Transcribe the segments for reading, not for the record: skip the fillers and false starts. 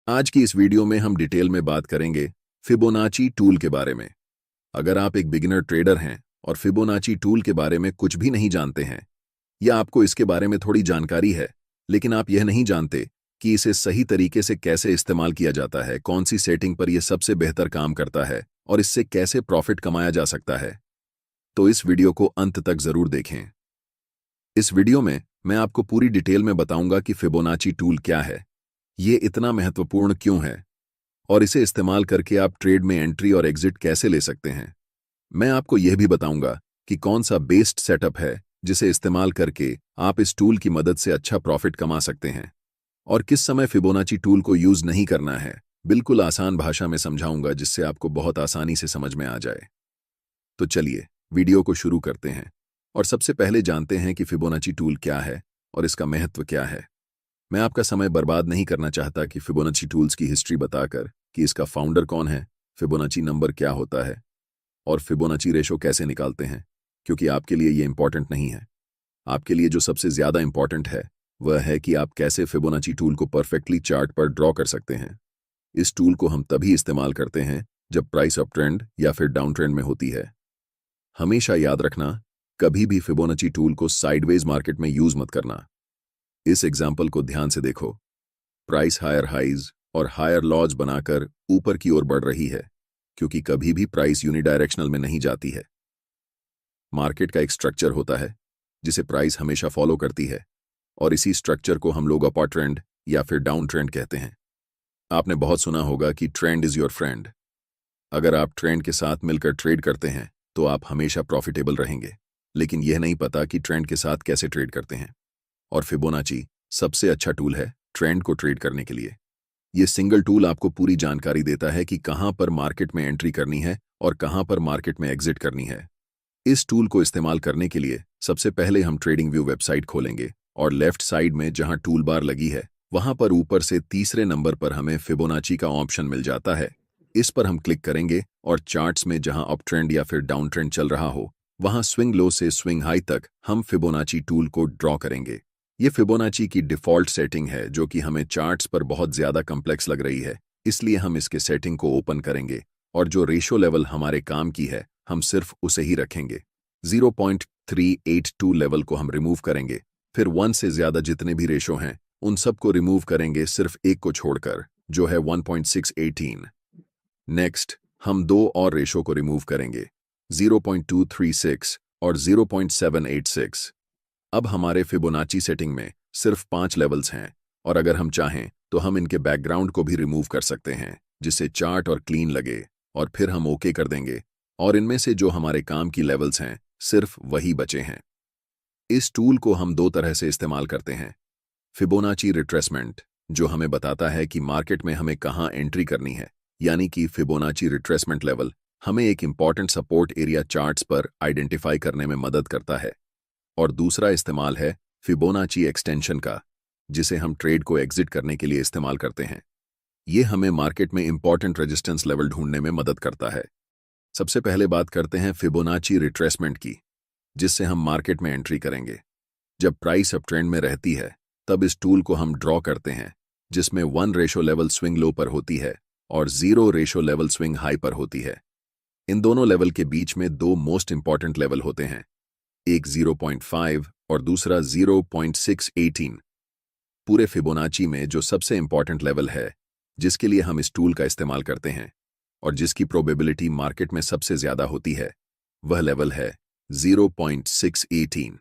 आज की इस वीडियो में हम डिटेल में बात करेंगे फिबोनाची टूल के बारे में। अगर आप एक बिगिनर ट्रेडर हैं और फिबोनाची टूल के बारे में कुछ भी नहीं जानते हैं, या आपको इसके बारे में थोड़ी जानकारी है लेकिन आप यह नहीं जानते कि इसे सही तरीके से कैसे इस्तेमाल किया जाता है, कौन सी सेटिंग पर यह सबसे बेहतर काम करता है और इससे कैसे प्रॉफिट कमाया जा सकता है, तो इस वीडियो को अंत तक जरूर देखें। इस वीडियो में मैं आपको पूरी डिटेल में बताऊंगा कि फिबोनाची टूल क्या है, ये इतना महत्वपूर्ण क्यों है और इसे इस्तेमाल करके आप ट्रेड में एंट्री और एग्जिट कैसे ले सकते हैं। मैं आपको यह भी बताऊंगा कि कौन सा बेस्ड सेटअप है जिसे इस्तेमाल करके आप इस टूल की मदद से अच्छा प्रॉफिट कमा सकते हैं और किस समय फिबोनाची टूल को यूज नहीं करना है। बिल्कुल आसान भाषा में समझाऊंगा जिससे आपको बहुत आसानी से समझ में आ जाए। तो चलिए वीडियो को शुरू करते हैं और सबसे पहले जानते हैं कि फिबोनाची टूल क्या है और इसका महत्व क्या है। मैं आपका समय बर्बाद नहीं करना चाहता कि फिबोनाची टूल्स की हिस्ट्री बताकर कि इसका फाउंडर कौन है, फिबोनाची नंबर क्या होता है और फिबोनाची रेशो कैसे निकालते हैं, क्योंकि आपके लिए ये इंपॉर्टेंट नहीं है। आपके लिए जो सबसे ज्यादा इंपॉर्टेंट है वह है कि आप कैसे फिबोनाची टूल को परफेक्टली चार्ट पर ड्रॉ कर सकते हैं। इस टूल को हम तभी इस्तेमाल करते हैं जब प्राइस अप ट्रेंड या फिर डाउन ट्रेंड में होती है। हमेशा याद रखना, कभी भी फिबोनाची टूल को साइडवेज मार्केट में यूज मत करना। इस एग्जाम्पल को ध्यान से देखो। प्राइस हायर हाइज और हायर लॉज बनाकर ऊपर की ओर बढ़ रही है, क्योंकि कभी भी प्राइस यूनिडायरेक्शनल में नहीं जाती है। मार्केट का एक स्ट्रक्चर होता है जिसे प्राइस हमेशा फॉलो करती है और इसी स्ट्रक्चर को हम लोग अपर ट्रेंड या फिर डाउन ट्रेंड कहते हैं। आपने बहुत सुना होगा कि ट्रेंड इज योर फ्रेंड। अगर आप ट्रेंड के साथ मिलकर ट्रेड करते हैं तो आप हमेशा प्रॉफिटेबल रहेंगे, लेकिन यह नहीं पता कि ट्रेंड के साथ कैसे ट्रेड करते हैं। और फिबोनाची सबसे अच्छा टूल है ट्रेंड को ट्रेड करने के लिए। यह सिंगल टूल आपको पूरी जानकारी देता है कि कहां पर मार्केट में एंट्री करनी है और कहां पर मार्केट में एग्जिट करनी है। इस टूल को इस्तेमाल करने के लिए सबसे पहले हम ट्रेडिंग व्यू वेबसाइट खोलेंगे और लेफ्ट साइड में जहां टूल बार लगी है वहां पर ऊपर से तीसरे नंबर पर हमें फिबोनाची का ऑप्शन मिल जाता है। इस पर हम क्लिक करेंगे और चार्ट्स में जहां अप ट्रेंड या फिर डाउन ट्रेंड चल रहा हो वहां स्विंग लो से स्विंग हाई तक हम फिबोनाची टूल को ड्रॉ करेंगे। ये फिबोनाची की डिफ़ॉल्ट सेटिंग है जो कि हमें चार्ट्स पर बहुत ज़्यादा कॉम्प्लेक्स लग रही है, इसलिए हम इसके सेटिंग को ओपन करेंगे और जो रेशो लेवल हमारे काम की है हम सिर्फ उसे ही रखेंगे। 0.382 लेवल को हम रिमूव करेंगे, फिर 1 से ज़्यादा जितने भी रेशो हैं उन सब को रिमूव करेंगे सिर्फ एक को छोड़कर, जो है 1.618। नेक्स्ट हम दो और रेशो को रिमूव करेंगे, 0.236 और 0.786। अब हमारे फिबोनाची सेटिंग में सिर्फ 5 लेवल्स हैं और अगर हम चाहें तो हम इनके बैकग्राउंड को भी रिमूव कर सकते हैं जिससे चार्ट और क्लीन लगे, और फिर हम ओके कर देंगे और इनमें से जो हमारे काम की लेवल्स हैं सिर्फ वही बचे हैं। इस टूल को हम दो तरह से इस्तेमाल करते हैं। फिबोनाची रिट्रेसमेंट, जो हमें बताता है कि मार्केट में हमें कहाँ एंट्री करनी है, यानी कि फिबोनाची रिट्रेसमेंट लेवल हमें एक इंपॉर्टेंट सपोर्ट एरिया चार्ट्स पर आइडेंटिफाई करने में मदद करता है। और दूसरा इस्तेमाल है फिबोनाची एक्सटेंशन का, जिसे हम ट्रेड को एग्जिट करने के लिए इस्तेमाल करते हैं। यह हमें मार्केट में इंपॉर्टेंट रेजिस्टेंस लेवल ढूंढने में मदद करता है। सबसे पहले बात करते हैं फिबोनाची रिट्रेसमेंट की, जिससे हम मार्केट में एंट्री करेंगे। जब प्राइस अप ट्रेंड में रहती है तब इस टूल को हम ड्रॉ करते हैं, जिसमें 1 रेशो लेवल स्विंग लो पर होती है और 0 रेशो लेवल स्विंग हाई पर होती है। इन दोनों लेवल के बीच में दो मोस्ट इंपॉर्टेंट लेवल होते हैं, एक 0.5 और दूसरा 0.618। पूरे फिबोनाची में जो सबसे इंपॉर्टेंट लेवल है जिसके लिए हम इस टूल का इस्तेमाल करते हैं और जिसकी प्रोबेबिलिटी मार्केट में सबसे ज्यादा होती है, वह लेवल है 0.618।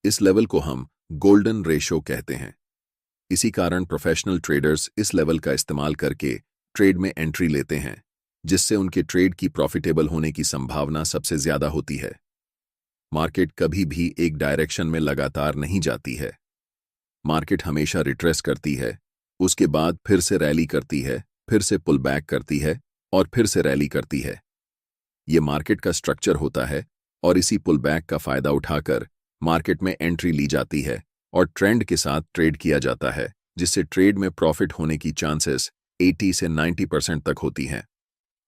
इस लेवल को हम गोल्डन रेशो कहते हैं। इसी कारण प्रोफेशनल ट्रेडर्स इस लेवल का इस्तेमाल करके ट्रेड में एंट्री लेते हैं, जिससे उनके ट्रेड की प्रॉफिटेबल होने की संभावना सबसे ज्यादा होती है। मार्केट कभी भी एक डायरेक्शन में लगातार नहीं जाती है। मार्केट हमेशा रिट्रेस करती है, उसके बाद फिर से रैली करती है, फिर से पुल बैक करती है और फिर से रैली करती है। ये मार्केट का स्ट्रक्चर होता है और इसी पुल बैक का फायदा उठाकर मार्केट में एंट्री ली जाती है और ट्रेंड के साथ ट्रेड किया जाता है, जिससे ट्रेड में प्रॉफिट होने की चांसेस 80 से 90% तक होती हैं।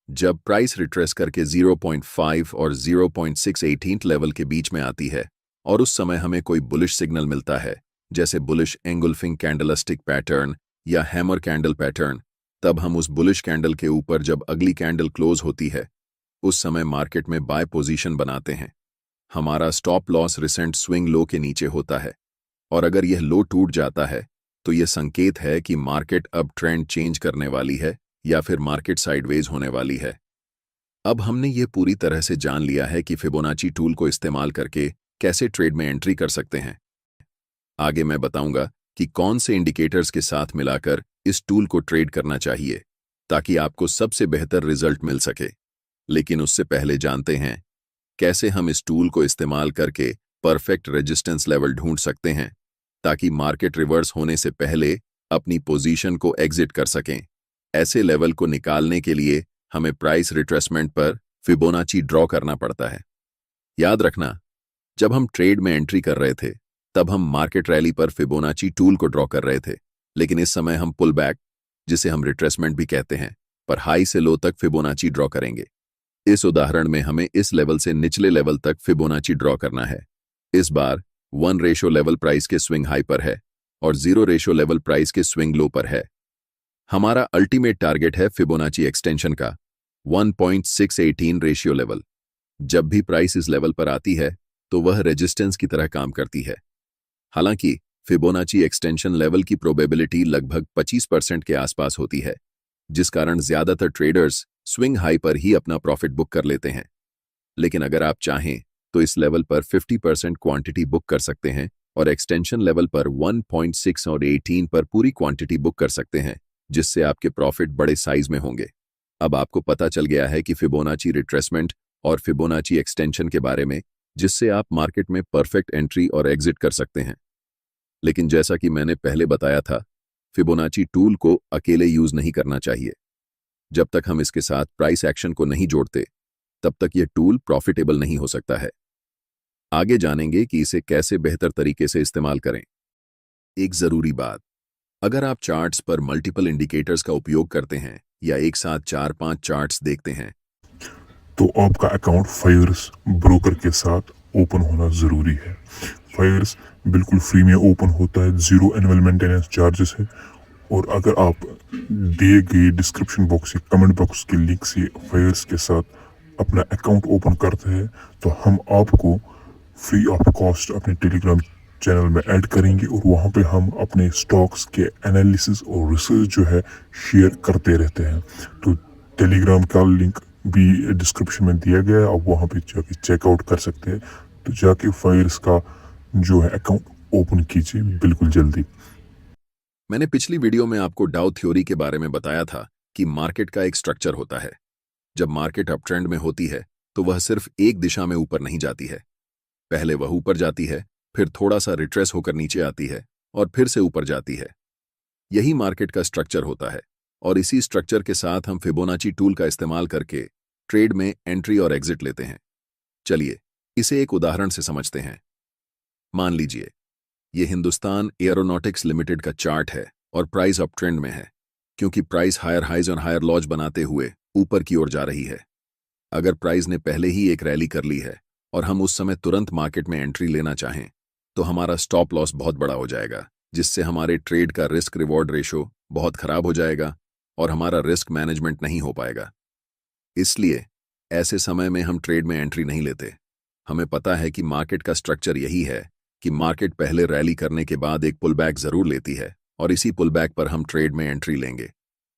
जब प्राइस रिट्रेस करके 0.5 और 0.618 लेवल के बीच में आती है और उस समय हमें कोई बुलिश सिग्नल मिलता है, जैसे बुलिश एंगुल्फिंग कैंडलस्टिक पैटर्न या हैमर कैंडल पैटर्न, तब हम उस बुलिश कैंडल के ऊपर जब अगली कैंडल क्लोज होती है उस समय मार्केट में बाय पोजीशन बनाते हैं। हमारा stop loss recent swing low के नीचे होता है और अगर यह लो टूट जाता है तो यह संकेत है कि मार्केट अब ट्रेंड चेंज करने वाली है या फिर मार्केट साइडवेज होने वाली है। अब हमने ये पूरी तरह से जान लिया है कि फिबोनाची टूल को इस्तेमाल करके कैसे ट्रेड में एंट्री कर सकते हैं। आगे मैं बताऊंगा कि कौन से इंडिकेटर्स के साथ मिलाकर इस टूल को ट्रेड करना चाहिए ताकि आपको सबसे बेहतर रिजल्ट मिल सके। लेकिन उससे पहले जानते हैं कैसे हम इस टूल को इस्तेमाल करके परफेक्ट रेजिस्टेंस लेवल ढूंढ सकते हैं ताकि मार्केट रिवर्स होने से पहले अपनी पोजीशन को एग्जिट कर सकें। ऐसे लेवल को निकालने के लिए हमें प्राइस रिट्रेसमेंट पर फिबोनाची ड्रॉ करना पड़ता है। याद रखना, जब हम ट्रेड में एंट्री कर रहे थे तब हम मार्केट रैली पर फिबोनाची टूल को ड्रॉ कर रहे थे, लेकिन इस समय हम पुल बैक, जिसे हम रिट्रेसमेंट भी कहते हैं, पर हाई से लो तक फिबोनाची ड्रॉ करेंगे। इस उदाहरण में हमें इस लेवल से निचले लेवल तक फिबोनाची ड्रॉ करना है। इस बार 1 रेशो लेवल प्राइस के स्विंग हाई पर है और 0 रेशो लेवल प्राइस के स्विंग लो पर है। हमारा अल्टीमेट टारगेट है फिबोनाची एक्सटेंशन का 1.618 रेशियो लेवल। जब भी प्राइस इस लेवल पर आती है तो वह रेजिस्टेंस की तरह काम करती है। हालांकि फिबोनाची एक्सटेंशन लेवल की प्रोबेबिलिटी लगभग 25% के आसपास होती है, जिस कारण ज्यादातर ट्रेडर्स स्विंग हाई पर ही अपना प्रॉफिट बुक कर लेते हैं। लेकिन अगर आप चाहें तो इस लेवल पर 50% क्वांटिटी बुक कर सकते हैं और एक्सटेंशन लेवल पर 1.6 और 18 पर पूरी क्वांटिटी बुक कर सकते हैं, जिससे आपके प्रॉफिट बड़े साइज में होंगे। अब आपको पता चल गया है कि फिबोनाची रिट्रेसमेंट और फिबोनाची एक्सटेंशन के बारे में, जिससे आप मार्केट में परफेक्ट एंट्री और एग्जिट कर सकते हैं। लेकिन जैसा कि मैंने पहले बताया था, फिबोनाची टूल को अकेले यूज नहीं करना चाहिए। जब तक हम इसके साथ प्राइस एक्शन को नहीं जोड़ते तब तक यह टूल प्रॉफिटेबल नहीं हो सकता है। आगे जानेंगे कि इसे कैसे बेहतर तरीके से इस्तेमाल करें। एक जरूरी बात, अगर आप चार्ट्स पर मल्टीपल इंडिकेटर्स का उपयोग करते हैं या एक साथ 4-5 चार्ट्स देखते हैं तो आपका अकाउंट फायर्स ब्रोकर के साथ ओपन होना ज़रूरी है। फायर्स बिल्कुल फ्री में ओपन होता है, 0 एनुअल मेंटेनेंस चार्जेस है। और अगर आप दिए गए डिस्क्रिप्शन बॉक्स या कमेंट बॉक्स के लिंक से फायर्स के साथ अपना अकाउंट ओपन करते हैं तो हम आपको फ्री ऑफ कॉस्ट अपने टेलीग्राम चैनल में ऐड करेंगे और वहाँ पे हम अपने स्टॉक्स के एनालिसिस और रिसर्च जो है शेयर करते रहते हैं। तो टेलीग्राम का लिंक भी डिस्क्रिप्शन में दिया गया है, आप वहाँ पे जाके चेकआउट कर सकते हैं। तो जाके फायर्स का जो है अकाउंट ओपन कीजिए बिल्कुल जल्दी। मैंने पिछली वीडियो में आपको डाउ थ्योरी के बारे में बताया था कि मार्केट का एक स्ट्रक्चर होता है। जब मार्केट अप ट्रेंड में होती है तो वह सिर्फ एक दिशा में ऊपर नहीं जाती है। पहले वह ऊपर जाती है, फिर थोड़ा सा रिट्रेस होकर नीचे आती है और फिर से ऊपर जाती है। यही मार्केट का स्ट्रक्चर होता है और इसी स्ट्रक्चर के साथ हम फिबोनाची टूल का इस्तेमाल करके ट्रेड में एंट्री और एग्जिट लेते हैं। चलिए इसे एक उदाहरण से समझते हैं। मान लीजिए यह हिंदुस्तान एरोनॉटिक्स लिमिटेड का चार्ट है और प्राइस अप ट्रेंड में है, क्योंकि प्राइस हायर हाइज और हायर लॉज बनाते हुए ऊपर की ओर जा रही है। अगर प्राइस ने पहले ही एक रैली कर ली है और हम उस समय तुरंत मार्केट में एंट्री लेना चाहें तो हमारा स्टॉप लॉस बहुत बड़ा हो जाएगा, जिससे हमारे ट्रेड का रिस्क रिवॉर्ड रेशो बहुत खराब हो जाएगा और हमारा रिस्क मैनेजमेंट नहीं हो पाएगा। इसलिए ऐसे समय में हम ट्रेड में एंट्री नहीं लेते। हमें पता है कि मार्केट का स्ट्रक्चर यही है कि मार्केट पहले रैली करने के बाद एक पुलबैक जरूर लेती है और इसी पुलबैक पर हम ट्रेड में एंट्री लेंगे,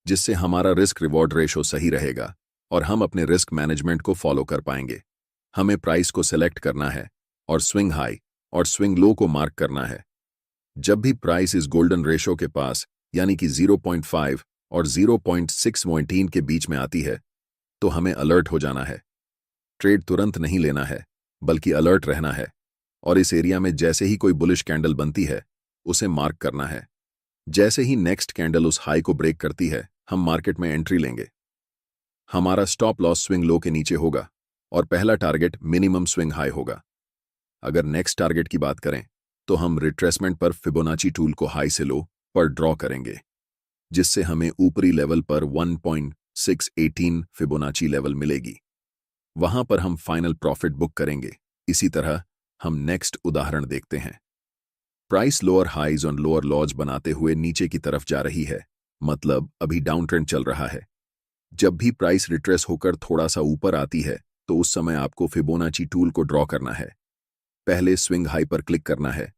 जिससे हमारा रिस्क रिवॉर्ड रेशो सही रहेगा और हम अपने रिस्क मैनेजमेंट को फॉलो कर पाएंगे। हमें प्राइस को सेलेक्ट करना है और स्विंग हाई और स्विंग लो को मार्क करना है। जब भी प्राइस इस गोल्डन रेशो के पास यानी कि 0.5 और 0.618 के बीच में आती है तो हमें अलर्ट हो जाना है। ट्रेड तुरंत नहीं लेना है, बल्कि अलर्ट रहना है और इस एरिया में जैसे ही कोई बुलिश कैंडल बनती है उसे मार्क करना है। जैसे ही नेक्स्ट कैंडल उस हाई को ब्रेक करती है हम मार्केट में एंट्री लेंगे। हमारा स्टॉप लॉस स्विंग लो के नीचे होगा और पहला टारगेट मिनिमम स्विंग हाई होगा। अगर नेक्स्ट टारगेट की बात करें तो हम रिट्रेसमेंट पर फिबोनाची टूल को हाई से लो पर ड्रॉ करेंगे, जिससे हमें ऊपरी लेवल पर 1.618 फिबोनाची लेवल मिलेगी। वहां पर हम फाइनल प्रॉफिट बुक करेंगे। इसी तरह हम नेक्स्ट उदाहरण देखते हैं। प्राइस लोअर हाइज और लोअर लॉज बनाते हुए नीचे की तरफ जा रही है, मतलब अभी डाउन ट्रेंड चल रहा है। जब भी प्राइस रिट्रेस होकर थोड़ा सा ऊपर आती है तो उस समय आपको फिबोनाची टूल को ड्रॉ करना है। पहले स्विंग हाई पर क्लिक करना है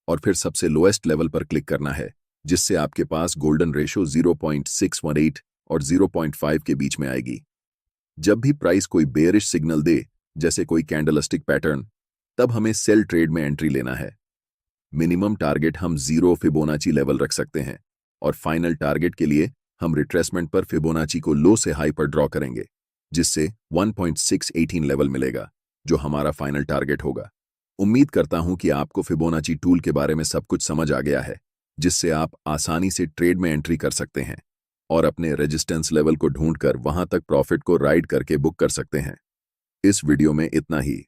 और फिर सबसे लोएस्ट लेवल पर क्लिक करना है, जिससे आपके पास गोल्डन रेशो 0.618 और 0.5 के बीच में आएगी। जब भी प्राइस कोई बेयरिश सिग्नल दे, जैसे कोई कैंडलस्टिक पैटर्न, तब हमें सेल ट्रेड में एंट्री लेना है। मिनिमम टारगेट हम 0 फिबोनाची लेवल रख सकते हैं और फाइनल टारगेट के लिए हम रिट्रेसमेंट पर फिबोनाची को लो से हाई पर ड्रॉ करेंगे, जिससे 1.618 लेवल मिलेगा, जो हमारा फाइनल टारगेट होगा। उम्मीद करता हूं कि आपको फिबोनाची टूल के बारे में सब कुछ समझ आ गया है, जिससे आप आसानी से ट्रेड में एंट्री कर सकते हैं और अपने रेजिस्टेंस लेवल को ढूंढकर वहां तक प्रॉफिट को राइड करके बुक कर सकते हैं। इस वीडियो में इतना ही।